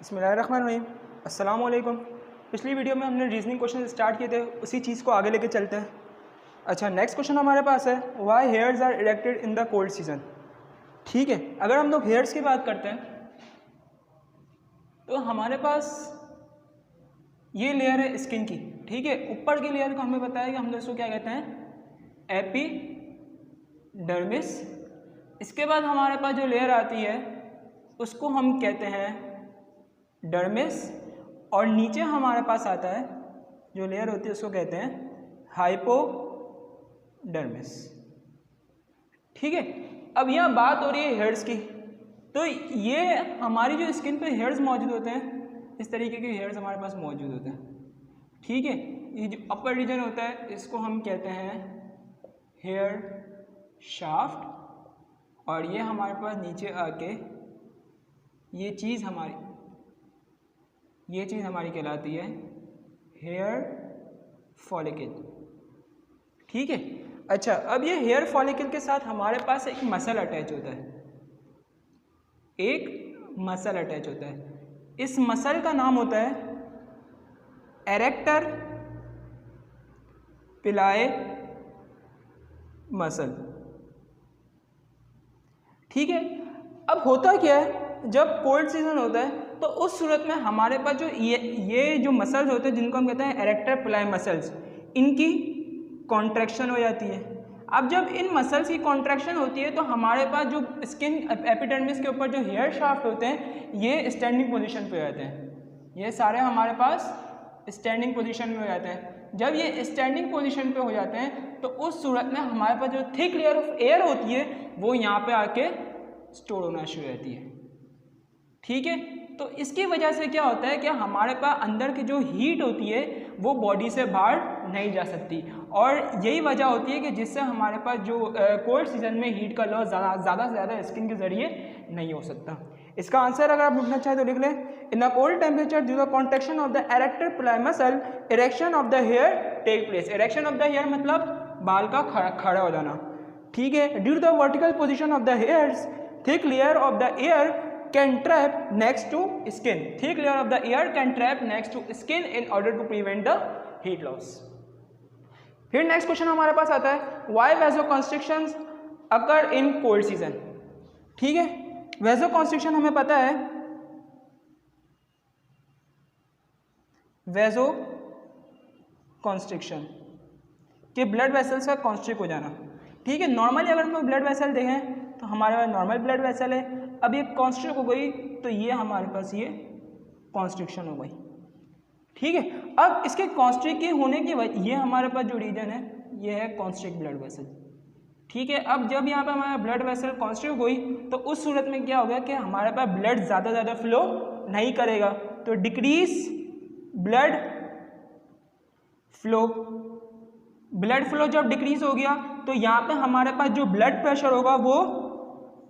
बिस्मिल्लाहिर्रहमानिर्रहीम। अस्सलाम वालेकुम। पिछली वीडियो में हमने रीजनिंग क्वेश्चन स्टार्ट किए थे, उसी चीज़ को आगे लेके चलते हैं। अच्छा, नेक्स्ट क्वेश्चन हमारे पास है why hairs are erected in the cold season. ठीक है, अगर हम लोग हेयर्स की बात करते हैं तो हमारे पास ये लेयर है स्किन की। ठीक है, ऊपर की लेयर को हमें पता है कि हम लोग इसको क्या कहते हैं, एपिडर्मिस। इसके बाद हमारे पास जो लेयर आती है उसको हम कहते हैं डर्मिस, और नीचे हमारे पास आता है जो लेयर होती है उसको कहते हैं हाइपोडर्मिस। ठीक है, अब यह बात हो रही है हेयर्स की, तो ये हमारी जो स्किन पे हेयर्स मौजूद होते हैं, इस तरीके के हेयर्स हमारे पास मौजूद होते हैं। ठीक है, ये जो अपर रीजन होता है इसको हम कहते हैं हेयर शाफ्ट, और ये हमारे पास नीचे आके ये चीज़ हमारी कहलाती है हेयर फॉलिकल। ठीक है, अच्छा, अब ये हेयर फॉलिकल के साथ हमारे पास एक मसल अटैच होता है, इस मसल का नाम होता है एरेक्टर पिलाए मसल। ठीक है, अब होता क्या है, जब कोल्ड सीजन होता है तो उस सूरत में हमारे पास जो ये जो मसल्स होते हैं जिनको हम कहते हैं एरेक्टर पिलाए मसल्स, इनकी कॉन्ट्रैक्शन हो जाती है। अब जब इन मसल्स की कॉन्ट्रैक्शन होती है तो हमारे पास जो स्किन एपिडर्मिस के ऊपर जो हेयर शाफ्ट होते हैं ये स्टैंडिंग पोजीशन पे हो जाते हैं, ये सारे हमारे पास स्टैंडिंग पोजीशन में हो जाते हैं। जब ये स्टैंडिंग पोजीशन पे हो जाते हैं तो उस सूरत में हमारे पास जो थिक लेयर ऑफ एयर होती है वो यहाँ पे आके स्टोर होना शुरू हो जाती है। ठीक है, तो इसकी वजह से क्या होता है कि हमारे पास अंदर की जो हीट होती है वो बॉडी से बाहर नहीं जा सकती, और यही वजह होती है कि जिससे हमारे पास जो कोल्ड सीजन में हीट का लॉस ज़्यादा से ज़्यादा स्किन के ज़रिए नहीं हो सकता। इसका आंसर अगर आप लिखना चाहें तो लिख लें, in a cold temperature due the contraction of the arrector pili muscle erection of the hair take place. Erection of the hair मतलब बाल का खड़ा हो जाना। ठीक है, due to the vertical position of the hairs thick layer of the air can trap next to skin. Thick layer of the air can trap next to skin in order to prevent the heat loss. फिर next question हमारे पास आता है why vasoconstrictions occur in cold season. ठीक है, vasoconstriction हमें पता है, vasoconstriction कि ब्लड वेसल्स का कॉन्स्ट्रिक्ट हो जाना। ठीक है, नॉर्मली अगर हम लोग ब्लड वेसल देखें तो हमारे पास नॉर्मल ब्लड वेसल है, अब ये कॉन्स्ट्रिक्ट हो गई तो ये हमारे पास ये कॉन्स्ट्रिक्शन हो गई। ठीक है, अब इसके कॉन्स्ट्रिक्ट के होने की वजह ये हमारे पास जो रीजन है ये है कॉन्स्ट्रिक्ट ब्लड वेसल। ठीक है, अब जब यहाँ पे हमारा ब्लड वेसल कॉन्स्ट्रिक्ट हुई तो उस सूरत में क्या होगा कि हमारे पास ब्लड ज़्यादा फ्लो नहीं करेगा, तो डिक्रीज ब्लड फ्लो जब डिक्रीज हो गया तो यहाँ पे हमारे पास जो ब्लड प्रेशर होगा वो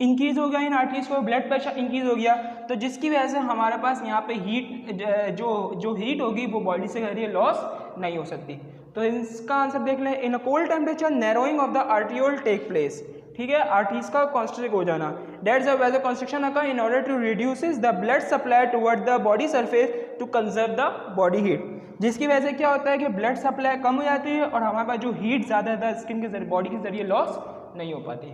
इंक्रीज हो गया, इन आर्टरीज को ब्लड प्रेशर इंक्रीज हो गया, तो जिसकी वजह से हमारे पास यहाँ पे हीट जो हीट होगी वो बॉडी से करिए लॉस नहीं हो सकती। तो इसका आंसर देख लें, in a cold temperature narrowing of the arteriole take place. ठीक है, आर्टरीज का कॉन्स्ट्रिक्ट हो जाना, that's a vasoconstriction occur in order to reduces the blood supply toward the body surface to conserve the body heat, जिसकी वजह से क्या होता है कि ब्लड सप्लाई कम हो जाती है और हमारे पास जो हीट ज़्यादा स्किन के जरिए बॉडी के जरिए लॉस नहीं हो पाती।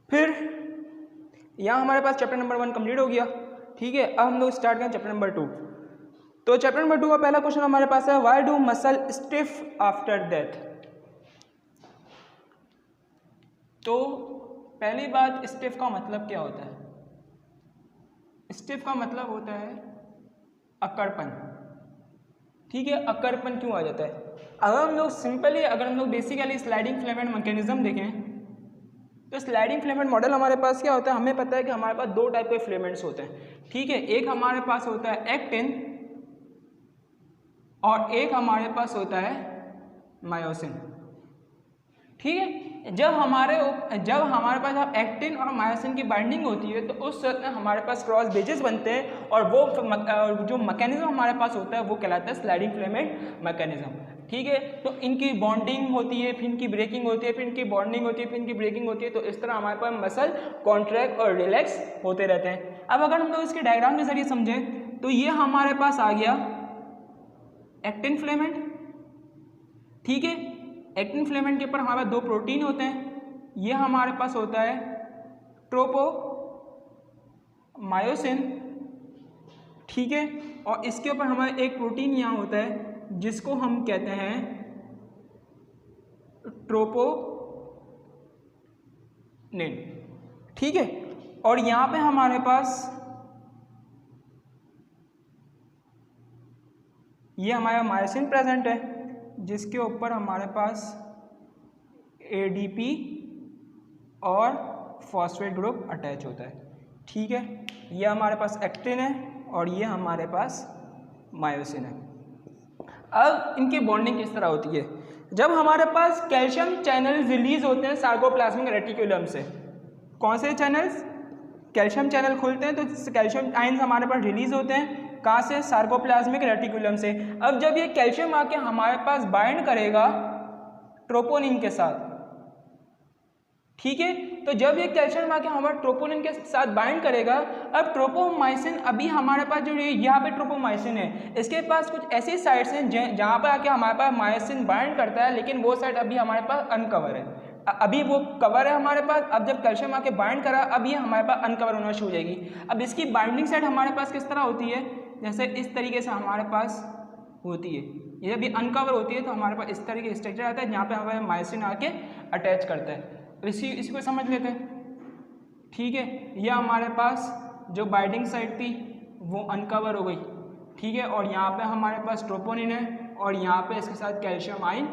फिर यहाँ हमारे पास चैप्टर नंबर 1 कंप्लीट हो गया। ठीक है, अब हम लोग स्टार्ट करें चैप्टर नंबर 2। तो चैप्टर नंबर 2 का पहला क्वेश्चन हमारे पास है why do muscle stiff after death. तो पहली बात, स्टिफ का मतलब क्या होता है? स्टिफ का मतलब होता है अकड़पन। ठीक है, अकड़पन क्यों आ जाता है? अगर हम लोग बेसिकली स्लाइडिंग फिलामेंट मैकेनिज्म देखें तो स्लाइडिंग फिलामेंट मॉडल हमारे पास क्या होता है, हमें पता है कि हमारे पास दो टाइप के फिलामेंट्स होते हैं। ठीक है, एक हमारे पास होता है एक्टिन और एक हमारे पास होता है मायोसिन। ठीक है, जब हमारे पास एक्टिन और मायोसिन की बाइंडिंग होती है तो उस सूरत में हमारे पास क्रॉस ब्रिजेस बनते हैं और वो जो मैकेनिज्म हमारे पास होता है वो कहलाता है स्लाइडिंग फिलामेंट मैकेनिज्म। ठीक है। तो इनकी बॉन्डिंग होती है, फिर इनकी ब्रेकिंग होती है, फिर इनकी बॉन्डिंग होती है, फिर इनकी ब्रेकिंग होती है। तो इस तरह हमारे पास मसल कॉन्ट्रैक्ट और रिलैक्स होते रहते हैं। अब अगर हम लोग इसके डायग्राम के जरिए समझें तो ये हमारे पास आ गया एक्टिन फिलामेंट, ठीक है। एक्टिन फिलामेंट के ऊपर हमारे पास दो प्रोटीन होते हैं, ये हमारे पास होता है ट्रोपोमायोसिन, ठीक है। और इसके ऊपर हमारे एक प्रोटीन यहाँ होता है जिसको हम कहते हैं ट्रोपोनिन, ठीक है। और यहाँ पे हमारे पास ये हमारा मायोसिन प्रेजेंट है जिसके ऊपर हमारे पास एडीपी और फॉस्फेट ग्रुप अटैच होता है, ठीक है। ये हमारे पास एक्टिन है और ये हमारे पास मायोसिन है। अब इनकी बॉन्डिंग किस तरह होती है? जब हमारे पास कैल्शियम चैनल रिलीज होते हैं सार्कोप्लाज्मिक रेटिकुलम से, कौन से चैनल्स? कैल्शियम चैनल खुलते हैं तो कैल्शियम आयंस हमारे पास रिलीज होते हैं, कहाँ से? सार्कोप्लाज्मिक रेटिकुलम से। अब जब ये कैल्शियम आके हमारे पास बाइंड करेगा ट्रोपोनिन के साथ, ठीक है। तो जब ये कैल्शियम आके हमारे ट्रोपोनिन के साथ बाइंड करेगा, अब ट्रोपोमाइसिन अभी हमारे पास जो यहाँ पे ट्रोपोमाइसिन है इसके पास कुछ ऐसी साइट्स हैं जहाँ पर आके हमारे पास मायोसिन बाइंड करता है, लेकिन वो साइट अभी हमारे पास अनकवर है, अभी वो कवर है हमारे पास। अब जब कैल्शियम आके बाइंड करा, अब ये हमारे पास अनकवर होना शुरू हो जाएगी। अब इसकी बाइंडिंग साइट हमारे पास किस तरह होती है? जैसे इस तरीके से हमारे पास होती है, ये जब अनकवर होती है तो हमारे पास इस तरीके स्ट्रक्चर आता है जहाँ पे हमारे मायोसिन आके अटैच करता है। इसी को समझ लेते हैं, ठीक है। ये हमारे पास जो बाइंडिंग साइट थी वो अनकवर हो गई, ठीक है। और यहाँ पे हमारे पास ट्रोपोनिन है और यहाँ पे इसके साथ कैल्शियम आयन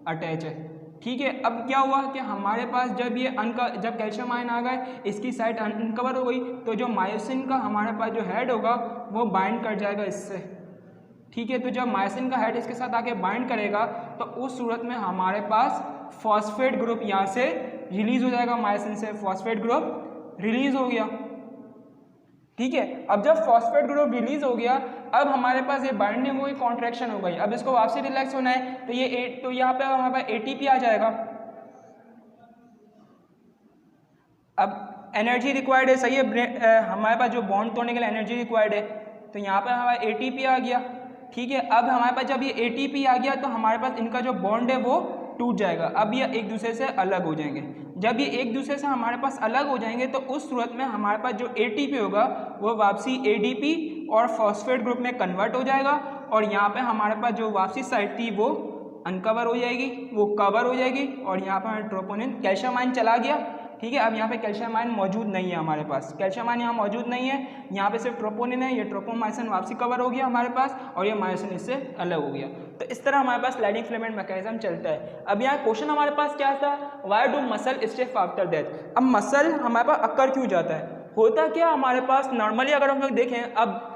अटैच है, ठीक है। अब क्या हुआ कि हमारे पास जब कैल्शियम आयन आ गए, इसकी साइट अनकवर हो गई, तो जो मायोसिन का हमारे पास जो हेड होगा वो बाइंड कर जाएगा इससे, ठीक है। तो जब मायोसिन का हेड इसके साथ आके बाइंड करेगा तो उस सूरत में हमारे पास फॉस्फेट ग्रुप यहाँ से रिलीज हो जाएगा, मायोसिन से फॉस्फेट ग्रुप रिलीज हो गया, ठीक है। अब जब फॉस्फेट ग्रुप रिलीज हो गया, अब हमारे पास ये बाइंडिंग हो गई, कॉन्ट्रैक्शन हो गई। अब इसको वापसी रिलैक्स होना है तो यहाँ पे हमारे पास एटीपी आ जाएगा। अब एनर्जी रिक्वायर्ड है, सही है, हमारे पास जो बॉन्ड तोड़ने के लिए एनर्जी रिक्वायर्ड है, तो यहाँ पे हमारा एटीपी आ गया, ठीक है। अब हमारे पास जब ये एटीपी आ गया तो हमारे पास इनका जो बॉन्ड है वो टूट जाएगा, अब ये एक दूसरे से अलग हो जाएंगे। जब ये एक दूसरे से हमारे पास अलग हो जाएंगे तो उस सूरत में हमारे पास जो एटीपी होगा वो वापसी एडीपी और फॉस्फेट ग्रुप में कन्वर्ट हो जाएगा, और यहाँ पे हमारे पास जो वापसी साइट थी वो अनकवर हो जाएगी, वो कवर हो जाएगी, और यहाँ पर ट्रोपोनिन कैल्शियम आयन चला गया, ठीक है। अब यहाँ पे कैल्शियम आयन मौजूद नहीं है, हमारे पास कैल्शियम आयन यहाँ मौजूद नहीं है, यहाँ पे सिर्फ ट्रोपोनिन है। ये ट्रोपोमाइसिन वापसी कवर हो गया हमारे पास और ये मायोसिन इससे अलग हो गया। तो इस तरह हमारे पास स्लाइडिंग फिलामेंट मैकेनिज्म चलता है। अब यहाँ क्वेश्चन हमारे पास क्या था? Why do muscle stiff after death? अब मसल हमारे पास अक्कर क्यों जाता है? होता क्या हमारे पास नॉर्मली अगर हम लोग देखें, अब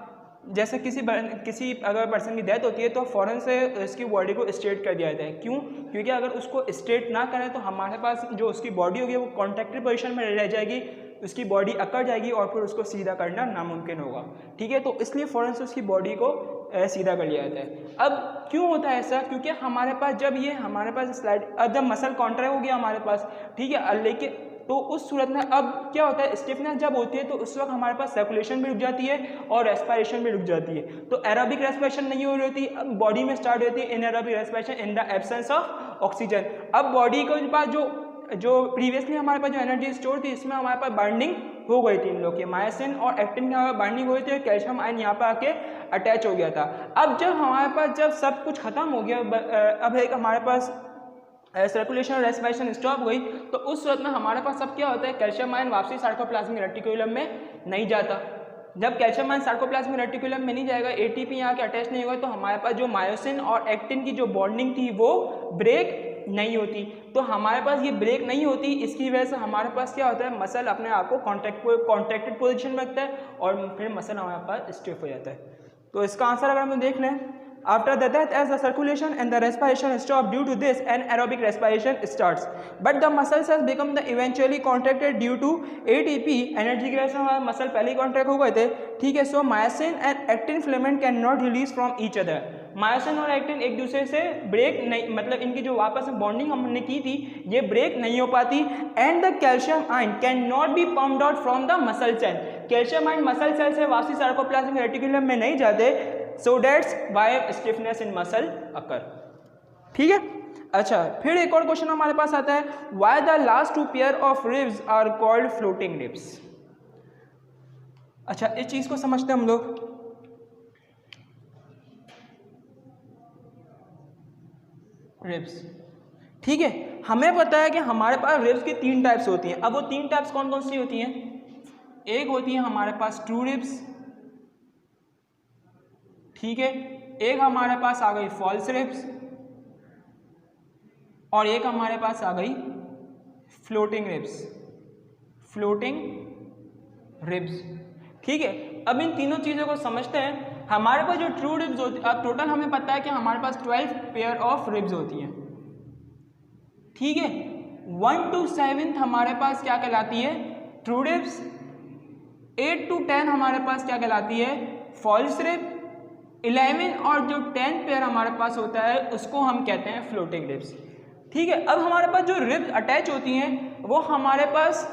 जैसे किसी अगर पर्सन की डेथ होती है तो फ़ौरन से उसकी बॉडी को स्ट्रेट कर दिया जाता है। क्यों? क्योंकि अगर उसको स्ट्रेट ना करें तो हमारे पास जो उसकी बॉडी होगी वो कॉन्ट्रैक्टेड पोजीशन में रह जाएगी, उसकी बॉडी अकड़ जाएगी और फिर उसको सीधा करना नामुमकिन होगा, ठीक है। तो इसलिए फ़ौरन से उसकी बॉडी को सीधा कर लिया जाता है। अब क्यों होता है ऐसा? क्योंकि हमारे पास जब ये हमारे पास स्लाइड, अब जब मसल कॉन्ट्रैक्ट हो गया हमारे पास, ठीक है, लेकिन तो उस सूरत में अब क्या होता है, स्टिफनेस जब होती है तो उस वक्त हमारे पास सर्कुलेशन भी रुक जाती है और रेस्पिरेशन भी रुक जाती है। तो एरोबिक रेस्पिरेशन नहीं हो रही होती, अब बॉडी में स्टार्ट होती है anaerobic respiration in the absence of oxygen. अब बॉडी के पास जो प्रीवियसली हमारे पास जो एनर्जी स्टोर थी इसमें हमारे पास बाइंडिंग हो गई थी, इन लोग की मायोसिन और एक्टिन की बाइंडिंग हुई थी, कैल्शियम आयन यहाँ पे आके अटैच हो गया था। अब जब हमारे पास जब सब कुछ खत्म हो गया, अब एक हमारे पास सर्कुलेशन और रेस्पिरेशन स्टॉप गई, तो उस सूरत में हमारे पास सब क्या होता है, कैल्शियम आयन वापसी सार्कोप्लाज्मिक रेटिकुलम में नहीं जाता। जब कैल्शियम आयन सार्कोप्लाज्मिक रेटिकुलम में नहीं जाएगा, एटीपी यहाँ के अटैच नहीं होगा, तो हमारे पास जो मायोसिन और एक्टिन की जो बॉन्डिंग थी वो ब्रेक नहीं होती। तो हमारे पास ये ब्रेक नहीं होती, इसकी वजह से हमारे पास क्या होता है, मसल अपने आप को कॉन्ट्रैक्टेड पोजीशन में रखता है और फिर मसल हमारे पास स्टिफ हो जाता है। तो इसका आंसर अगर हम देख लें, after the death as the circulation and the respiration stop, due to this anaerobic respiration starts, but the muscles has become the eventually contracted due to ATP, energy की वजह से हमारे मसल पहले ही कॉन्ट्रैक्ट हो गए थे, ठीक है। So myosin and actin filament can not release from each other, myosin और एक्टिन एक दूसरे से ब्रेक नहीं, मतलब इनकी जो वापस में बॉन्डिंग हमने की थी ये ब्रेक नहीं हो पाती। And the calcium ion can not be pumped out from the muscle cell, calcium ion muscle cell से वापसी सार्कोप्लाज्मिक रेटिकुलम में नहीं जाते, so that's why stiffness in muscle occur. ठीक है, अच्छा फिर एक और क्वेश्चन हमारे पास आता है, why the last two pair of ribs are called floating ribs. अच्छा इस चीज को समझते हैं हम लोग। रिब्स, ठीक है, हमें पता है कि हमारे पास रिब्स की 3 टाइप्स होती हैं। अब वो 3 टाइप्स कौन कौन सी होती हैं? एक होती है हमारे पास ट्रू रिब्स, ठीक है, एक हमारे पास आ गई फॉल्स रिब्स, और एक हमारे पास आ गई फ्लोटिंग रिब्स, फ्लोटिंग रिब्स। ठीक है, अब इन तीनों चीज़ों को समझते हैं। हमारे पास जो ट्रू रिब्स होती है, अब टोटल हमें पता है कि हमारे पास 12 पेयर ऑफ रिब्स होती हैं। ठीक है, 1 to 7 हमारे पास क्या कहलाती है? True ribs. 8 to 10 हमारे पास क्या कहलाती है? False rib. 11 और जो 10 पेयर हमारे पास होता है उसको हम कहते हैं फ्लोटिंग रिब्स। ठीक है, अब हमारे पास जो रिब्स अटैच होती हैं वो हमारे पास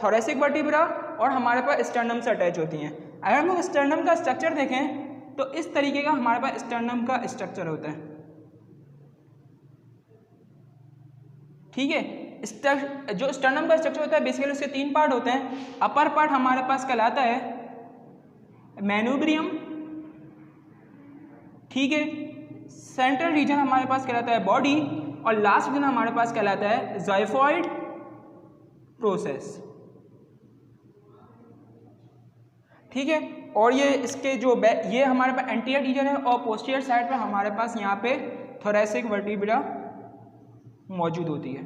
थोरेसिक वर्टिब्रा और हमारे पास स्टर्नम से अटैच होती हैं। अगर हम लोग स्टर्नम का स्ट्रक्चर देखें तो इस तरीके का हमारे पास स्टर्नम का स्ट्रक्चर होता है। ठीक है, जो स्टर्नम का स्ट्रक्चर होता है बेसिकली उसके 3 पार्ट होते हैं। अपर पार्ट हमारे पास कहलाता है मैन्यूब्रियम, ठीक है, सेंट्रल रीजन हमारे पास कहलाता है बॉडी, और लास्ट रीजन हमारे पास कहलाता है ज़ाइफॉइड प्रोसेस। ठीक है, और ये इसके जो ये हमारे पास एंटीरियर रीजन है और पोस्टीरियर साइड पे हमारे पास यहाँ पे थोरेसिक वर्टिब्रा मौजूद होती है।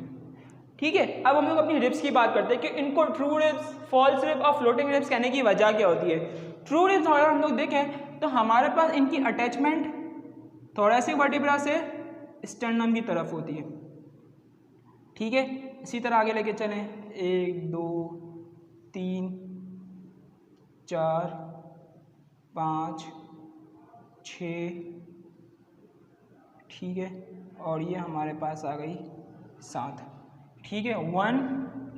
ठीक है, अब हम लोग अपनी रिब्स की बात करते हैं कि इनको ट्रू रिब्स, फॉल्स रिब और फ्लोटिंग रिब्स कहने की वजह क्या होती है। ट्रू रिब्स अगर हम लोग देखें तो हमारे पास इनकी अटैचमेंट थोरेसिक वर्टिब्रा से स्टर्नम की तरफ होती है। ठीक है, इसी तरह आगे लेके चलें, 1 2 3 4 5 6, ठीक है, और ये हमारे पास आ गई 7। ठीक है, 1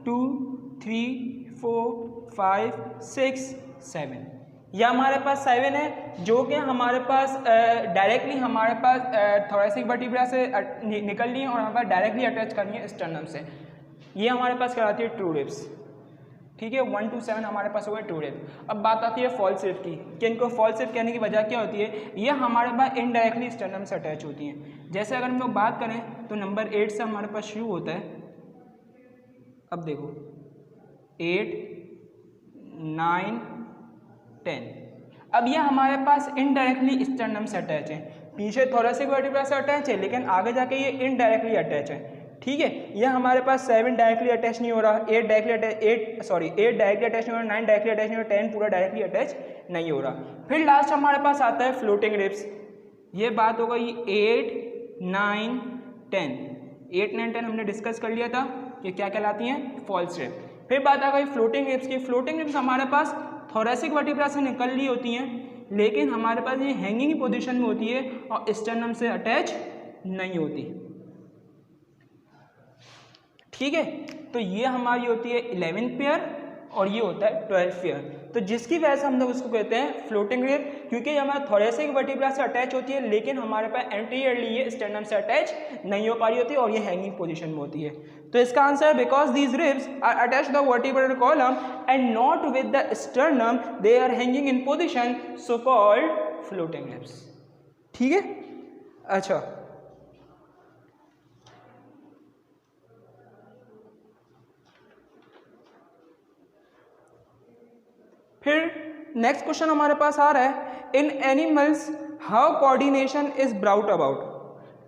2 3 4 5 6 7, यह हमारे पास 7 है जो कि हमारे पास डायरेक्टली हमारे पास थोरेसिक वर्टिब्रा से निकल रही है और हमारे पास डायरेक्टली अटैच करनी है स्टर्नम से। ये हमारे पास कहलाती है ट्रू रिब्स। ठीक है, 1 to 7 हमारे पास हो गए ट्रू रिब। अब बात आती है फॉल्स रिब की कि इनको फॉल्स रिब कहने की वजह क्या होती है। ये हमारे पास इनडायरेक्टली स्टर्नम से अटैच होती हैं। जैसे अगर हम लोग बात करें तो नंबर 8 से हमारे पास शुरू होता है। अब देखो 8 9 10, अब ये हमारे पास इनडायरेक्टली स्टर्नम से अटैच है। पीछे थोरेसिक वर्टिब्रा से अटैच है लेकिन आगे जाके ये इनडायरेक्टली अटैच है। ठीक है, ये हमारे पास 7 डायरेक्टली अटैच नहीं हो रहा, 8 डायरेक्टली अटैच नहीं हो रहा, 9 डायरेक्टली अटैच नहीं हो रहा, 10 पूरा डायरेक्टली अटैच नहीं हो रहा। फिर लास्ट हमारे पास आता है फ्लोटिंग रिब्स। ये बात हो गई 8 9 10, 8 9 10 हमने डिस्कस कर लिया था कि क्या कहलाती हैं, फॉल्स रिब। फिर बात आ गई फ्लोटिंग रिब्स की। फ्लोटिंग रिब्स हमारे पास थोरेसिक वर्टिब्रा से निकल रही होती हैं लेकिन हमारे पास ये हैंगिंग पोजीशन में होती है और स्टर्नम से अटैच नहीं होती। ठीक है, तो ये हमारी होती है 11 पेयर और ये होता है 12 पेयर। तो जिसकी वजह से हम लोग उसको कहते हैं फ्लोटिंग रिब, क्योंकि ये हमारे थोरेसिक वर्टिब्रा से अटैच होती है लेकिन हमारे पास एंटीरियरली ये स्टर्नम से अटैच नहीं हो पा रही होती और ये हैंगिंग पोजीशन में होती है। तो इसका आंसर है because these ribs are attached the vertebral column and not with the sternum, they are hanging in position, so called floating ribs. ठीक है, अच्छा फिर नेक्स्ट क्वेश्चन हमारे पास आ रहा है, in animals how coordination is brought about.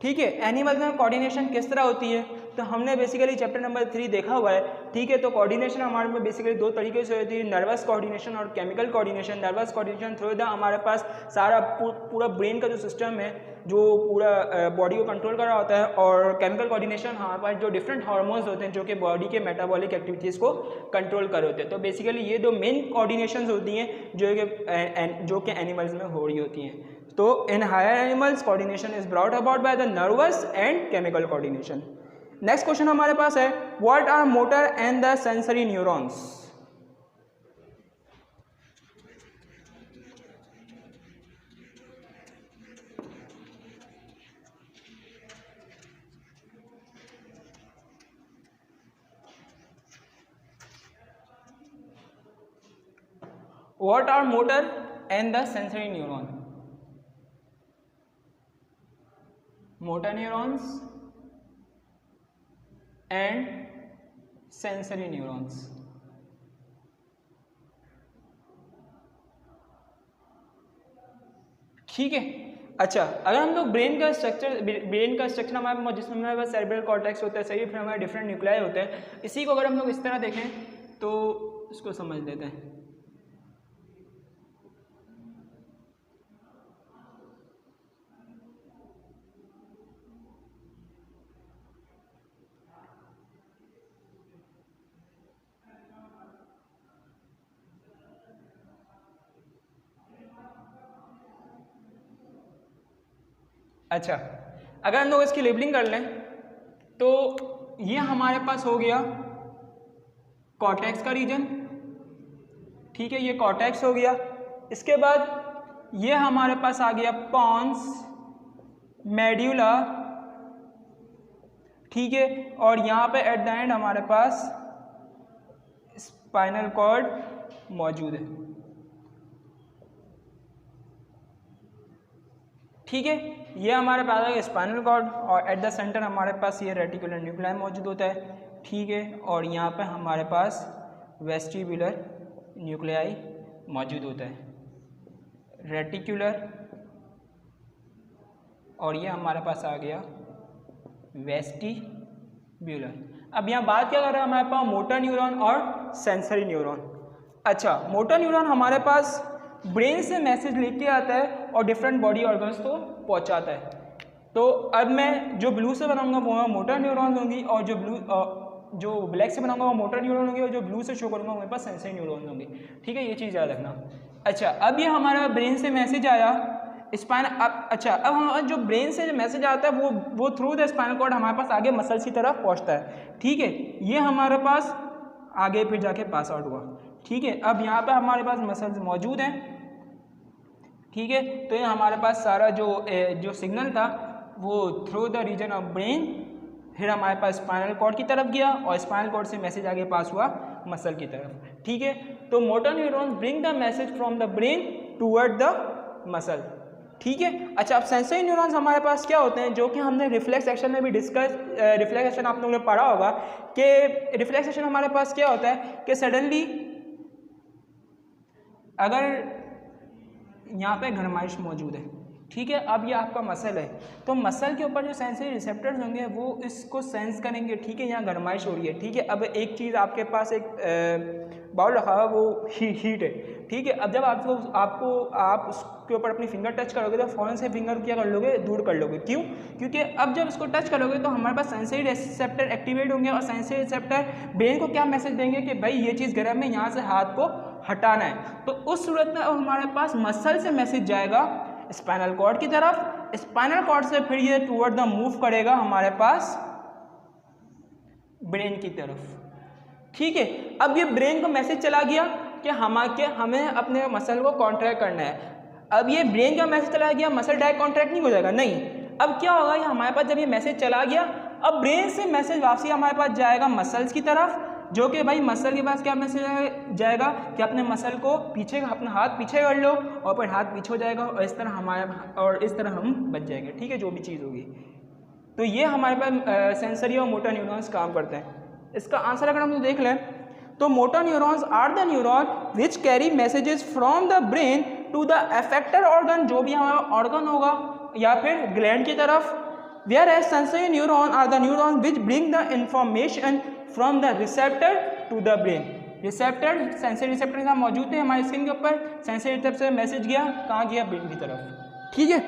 ठीक है, एनिमल्स में कोऑर्डिनेशन किस तरह होती है, तो हमने बेसिकली चैप्टर नंबर 3 देखा हुआ है। ठीक है, तो कोऑर्डिनेशन हमारे में बेसिकली 2 तरीके से होती है, नर्वस कोऑर्डिनेशन और chemical coordination. Nervous coordination through the हमारे पास सारा पूरा ब्रेन का जो सिस्टम है जो पूरा बॉडी को कंट्रोल कर रहा होता है, और केमिकल कोऑर्डिनेशन हमारे पास जो डिफरेंट हार्मोन्स होते हैं जो कि बॉडी के मेटाबॉलिक एक्टिविटीज़ को कंट्रोल कर होते हैं। तो बेसिकली ये 2 मेन कोऑर्डिनेशंस होती हैं जो कि एनिमल्स में हो रही होती हैं। तो in higher animals coordination is brought about by the nervous and chemical coordination. Next question हमारे पास है what are motor and the sensory neurons. What are motor and the sensory neuron? Motor neurons and sensory neurons. ठीक है। अच्छा, अगर हम लोग brain का स्ट्रक्चर हमारे पास, जिसमें हमारे पास सेरेब्रल कॉर्टेक्स होता है, सही, फिर हमारे डिफरेंट न्यूक्लियाई होते हैं, इसी को अगर हम लोग इस तरह देखें तो इसको समझ लेते हैं। अच्छा, अगर हम लोग इसकी लेबलिंग कर लें तो ये हमारे पास हो गया कॉर्टेक्स का रीजन, ठीक है, ये कॉर्टेक्स हो गया। इसके बाद ये हमारे पास आ गया पॉन्स, मेड्यूला, ठीक है, और यहाँ पे एट द एंड हमारे पास स्पाइनल कॉर्ड मौजूद है, ठीक है। ये हमारे पास है स्पाइनल कॉर्ड और एट द सेंटर हमारे पास ये रेटिकुलर न्यूक्लियाई मौजूद होता है, ठीक है, और यहाँ पे हमारे पास वेस्टिबुलर न्यूक्लियाई मौजूद होता है, रेटिकुलर, और ये हमारे पास आ गया वेस्टिब्यूलर। अब यहाँ बात क्या कर रहे हैं हमारे पास मोटर न्यूरॉन और सेंसरी न्यूरॉन। अच्छा, मोटर न्यूरॉन हमारे पास ब्रेन से मैसेज लेके आता है और डिफरेंट बॉडी ऑर्गन्स को पहुंचाता है। तो अब मैं जो ब्लू से बनाऊंगा वो मोटर न्यूरॉन्स होंगी, और जो ब्लैक से बनाऊंगा वो मोटर न्यूरॉन होंगी, और जो ब्लू से शो करूंगा मेरे पास सेंसरी न्यूरॉन्स होंगी, ठीक है, ये चीज़ याद रखना। अच्छा, अब ये हमारा ब्रेन से मैसेज आया अब हमारा जो ब्रेन से जो मैसेज आता है वो थ्रू द स्पाइनल कॉर्ड हमारे पास आगे मसल्स की तरफ पहुंचता है, ठीक है, ये हमारे पास आगे फिर जाके पास आउट हुआ, ठीक है। अब यहाँ पे हमारे पास मसल्स मौजूद हैं, ठीक है, तो ये हमारे पास सारा जो सिग्नल था वो through the region of brain फिर हमारे पास स्पाइनल कॉर्ड की तरफ गया और स्पाइनल कॉर्ड से मैसेज आगे पास हुआ मसल की तरफ, ठीक है। तो motor neurons bring the message from the brain toward the muscle, ठीक है। अच्छा, अब सेंसरी न्यूरॉन्स हमारे पास क्या होते हैं, जो कि हमने रिफ्लेक्स एक्शन में भी डिस्कस, रिफ्लेक्स एक्शन आप लोगों ने पढ़ा होगा कि रिफ्लेक्स एक्शन हमारे पास क्या होता है कि सडनली अगर यहाँ पे गरमाइश मौजूद है, ठीक है, अब ये आपका मसल है, तो मसल के ऊपर जो सेंसरी रिसेप्टर्स होंगे वो इसको सेंस करेंगे, ठीक है, यहाँ गरमाइश हो रही है, ठीक है। अब एक चीज़ आपके पास एक बाउल रखा हुआ वो हीट है, ठीक है। अब जब आप उसके ऊपर अपनी फिंगर टच करोगे तो फ़ौरन से फिंगर क्या कर लोगे, दूर कर लोगे, क्यों? क्योंकि अब जब इसको टच करोगे तो हमारे पास सेंसरी रिसेप्टर एक्टिवेट होंगे, और सेंसरी रिसेप्टर ब्रेन को क्या मैसेज देंगे कि भाई ये चीज़ गर्म है, यहाँ से हाथ को हटाना है। तो उस सूरत में अब हमारे पास मसल से मैसेज जाएगा स्पाइनल कॉर्ड की तरफ, स्पाइनल कॉर्ड से फिर ये टूवर्ड द मूव करेगा हमारे पास ब्रेन की तरफ, ठीक है। अब ये ब्रेन को मैसेज चला गया कि हमें अपने मसल को कॉन्ट्रैक्ट करना है। अब ये ब्रेन का मैसेज चला गया, मसल डायरेक्ट कॉन्ट्रैक्ट नहीं हो जाएगा, नहीं। अब क्या होगा, ये हमारे पास जब ये मैसेज चला गया, अब ब्रेन से मैसेज वापसी हमारे पास जाएगा मसल्स की तरफ, जो कि भाई मसल के पास क्या मैसेज जाएगा कि अपने मसल को पीछे, अपना हाथ पीछे कर लो, और फिर हाथ पीछे हो जाएगा, और इस तरह हम बच जाएंगे, ठीक है, जो भी चीज़ होगी। तो ये हमारे पास सेंसरी और मोटर न्यूरॉन्स काम करते हैं। इसका आंसर अगर हम लोग देख लें तो motor neurons are the neuron which carry messages from the brain to the effector organ, जो भी हमारा ऑर्गन होगा, या फिर ग्लैंड की तरफ। Whereas sensory neuron are the neuron which bring the information from the receptor to the brain. Receptor, sensory receptor यहाँ मौजूद है हमारी स्किन के ऊपर, सेंसरी रिसेप्टर से मैसेज गया, कहाँ गया, ब्रेन की तरफ, ठीक है।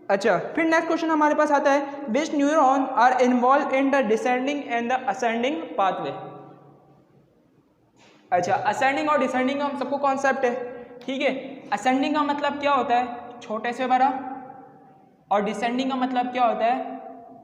अच्छा, फिर नेक्स्ट क्वेश्चन हमारे पास आता है which neuron are involved in the descending and the ascending pathway. अच्छा, असेंडिंग और डिसेंडिंग का हम सबको कॉन्सेप्ट है, ठीक है। असेंडिंग का मतलब क्या होता है छोटे से बड़ा, और डिसेंडिंग का मतलब क्या होता है,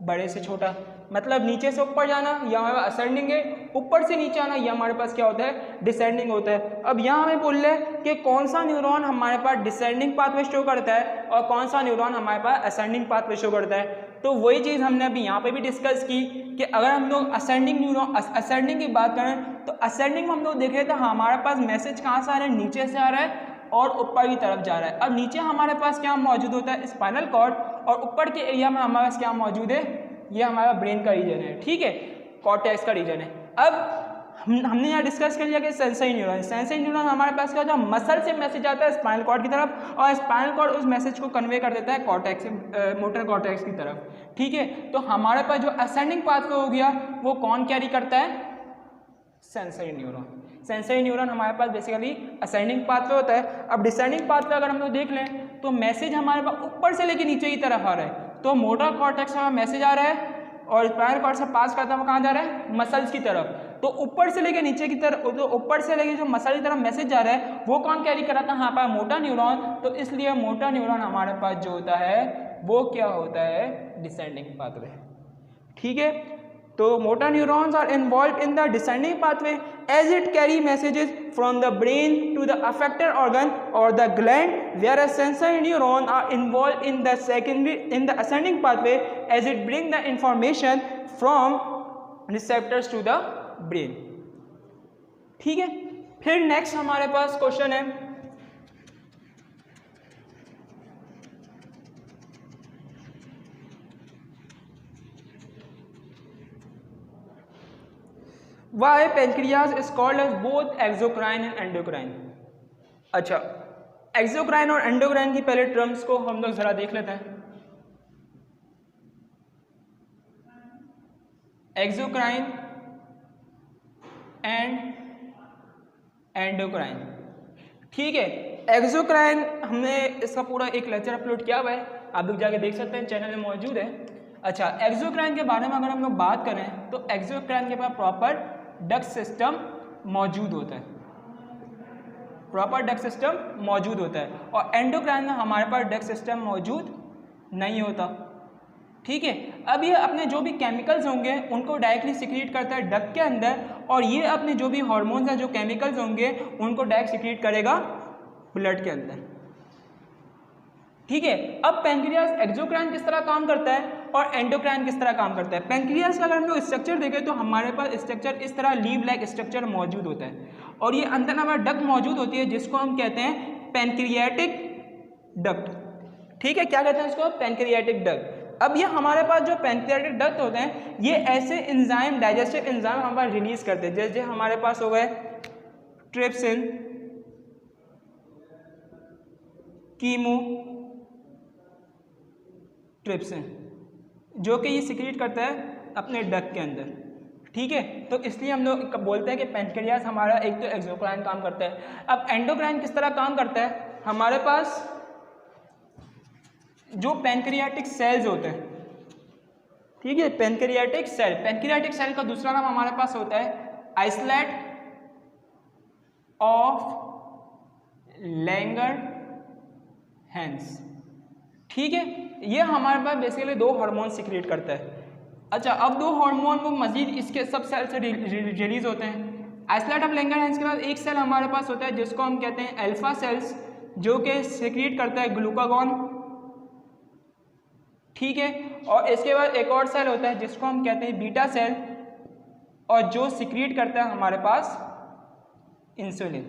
बड़े से छोटा। मतलब नीचे से ऊपर जाना या हमारे पास असेंडिंग है, ऊपर से नीचे आना ये हमारे पास क्या होता है, डिसेंडिंग होता है। अब यहाँ हमें बोल रहे हैं कि कौन सा न्यूरॉन हमारे पास डिसेंडिंग पाथवे शो करता है और कौन सा न्यूरॉन हमारे पास असेंडिंग पाथवे शो करता है। तो वही चीज़ हमने अभी यहाँ पे भी डिस्कस की कि अगर हम लोग असेंडिंग की बात करें तो असेंडिंग में हम लोग देख रहे थे हमारे पास मैसेज कहाँ से आ रहा है, नीचे से आ रहा है और ऊपर की तरफ जा रहा है। अब नीचे हमारे पास क्या मौजूद होता है, स्पाइनल कॉर्ड, और ऊपर के एरिया में हमारे पास क्या मौजूद है, ये हमारा ब्रेन का रीजन है, ठीक है, कॉर्टेक्स का रीजन है। अब हमने यहाँ डिस्कस कर लिया कि सेंसरी न्यूरॉन हमारे पास क्या होता है, मसल से मैसेज आता है स्पाइनल कॉर्ड की तरफ और स्पाइनल कॉर्ड उस मैसेज को कन्वे कर देता है कॉर्टेक्स से मोटर कॉर्टेक्स की तरफ, ठीक है। तो हमारे पास जो असेंडिंग पाथवे हो गया वो कौन कैरी करता है, सेंसरी न्यूरॉन हमारे पास बेसिकली असेंडिंग पाथवे होता है। अब डिसेंडिंग पाथवे अगर हम लोग देख लें तो मैसेज हमारे पास ऊपर से लेके नीचे की तरफ आ रहा है, तो मोटर कॉर्टेक्स में मैसेज आ रहा है और स्पाइनल कॉर्ड से पास करता हुआ कहाँ जा रहा है, मसल्स की तरफ। तो ऊपर से लेके नीचे की तरफ, तो ऊपर से लेके जो मसल की तरफ मैसेज जा रहा है वो कौन कैरी कराता है, यहाँ पर मोटर न्यूरॉन। तो इसलिए मोटर न्यूरॉन हमारे पास जो होता है वो क्या होता है, डिसेंडिंग पाथवे, ठीक है। तो motor neurons are involved in the descending pathway as it carry messages from the brain to the affected organ or the gland, whereas sensory neurons are involved in the ascending pathway as it bring the information from receptors to the brain, ठीक है। फिर next हमारे पास question है, Why pancreas is called as both exocrine and endocrine। अच्छा, exocrine और endocrine की पहले terms को हम लोग जरा देख लेते हैं। एक्सोक्राइन एंड एंडोक्राइन, ठीक है। एक्सोक्राइन हमने इसका पूरा एक लेक्चर अपलोड किया हुआ है, आप लोग जाके देख सकते हैं, चैनल में मौजूद है। अच्छा, एक्सोक्राइन के बारे में अगर हम लोग बात करें तो एक्सोक्राइन के पास प्रॉपर डक्ट सिस्टम मौजूद होता है, प्रॉपर डक्ट सिस्टम मौजूद होता है, और एंडोक्राइन में हमारे पास डक्ट सिस्टम मौजूद नहीं होता, ठीक है। अब ये अपने जो भी केमिकल्स होंगे उनको डायरेक्टली सिक्रीट करता है डक्ट के अंदर, और ये अपने जो भी हार्मोन्स हैं, जो केमिकल्स होंगे उनको डायरेक्ट सिक्रीट करेगा ब्लड के अंदर, ठीक है। अब पैंक्रियास एक्सोक्राइन किस तरह काम करता है और एंडोक्राइन किस तरह काम करता है। पैंक्रियास का अगर हम लोग स्ट्रक्चर देखें तो हमारे पास स्ट्रक्चर इस तरह लीव लाइक स्ट्रक्चर मौजूद होता है, और ये अंदर हमारा डक्ट मौजूद होती है जिसको हम कहते हैं पैंक्रियाटिक डक्ट, ठीक है। क्या कहते हैं इसको, पैंक्रियाटिक डक्ट। अब ये हमारे पास जो पैंक्रियाटिक डक्ट होते हैं ये ऐसे एंजाइम, डाइजेस्टिव एंजाइम हमारे रिलीज करते हैं, जैसे हमारे पास हो गए ट्रिप्सिन, कीमो ट्रिप्सिन, जो कि ये सिक्रीट करता है अपने डक्ट के अंदर, ठीक है। तो इसलिए हम लोग बोलते हैं कि पैंक्रियास हमारा एक तो एक्सोक्राइन काम करता है। अब एंडोक्राइन किस तरह काम करता है, हमारे पास जो पैंक्रियाटिक सेल्स होते हैं, ठीक है, पैंक्रियाटिक सेल का दूसरा नाम हमारे पास होता है आइसलेट ऑफ लैंगरहैंस, ठीक है। ये हमारे पास बेसिकली दो हार्मोन सिक्रीट करता है। अच्छा, अब दो हार्मोन वो मजीद इसके सब सेल से रिलीज होते हैं। आइसलेट ऑफ लैंगरहैंस के बाद एक सेल हमारे पास होता है जिसको हम कहते हैं अल्फा सेल्स, जो कि सिक्रीट करता है ग्लूकागॉन, ठीक है। और इसके बाद एक और सेल होता है जिसको हम कहते हैं बीटा सेल, और जो सिक्रीट करता है हमारे पास इंसुलिन,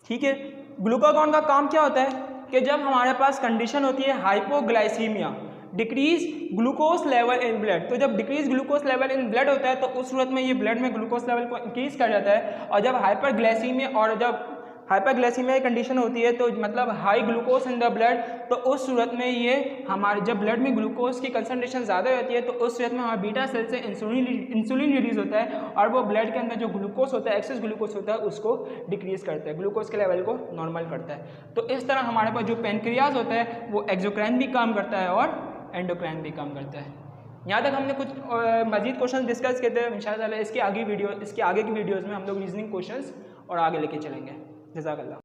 ठीक है। ग्लूकागॉन का काम क्या होता है कि जब हमारे पास कंडीशन होती है hypoglycaemia, decrease glucose level in blood, तो जब decrease glucose level in blood होता है तो उस सूरत में ये ब्लड में ग्लूकोज लेवल को इंक्रीज कर जाता है, और जब हाइपरग्लाइसीमिया की कंडीशन होती है तो मतलब high glucose in the blood, तो उस सूरत में ये हमारे जब ब्लड में ग्लूकोज की कंसनट्रेशन ज़्यादा होती है तो उस सूरत में हमारे बीटा सेल से इंसुलिन रिलीज होता है, और वो ब्लड के अंदर जो ग्लूकोज होता है, एक्सेस ग्लूकोज होता है, उसको डिक्रीज करता है, ग्लूकोज के लेवल को नॉर्मल करता है। तो इस तरह हमारे पास जो पैंक्रियाज होता है वो एक्सोक्राइन भी काम करता है और एंडोक्राइन भी काम करता है। यहाँ तक हमने कुछ मजीद क्वेश्चन डिस्कस किए थे। इंशाअल्लाह इसके आगे की वीडियोज़ में हम लोग रीजनिंग क्वेश्चंस और आगे लेके चलेंगे। जज़ाकल्लाह।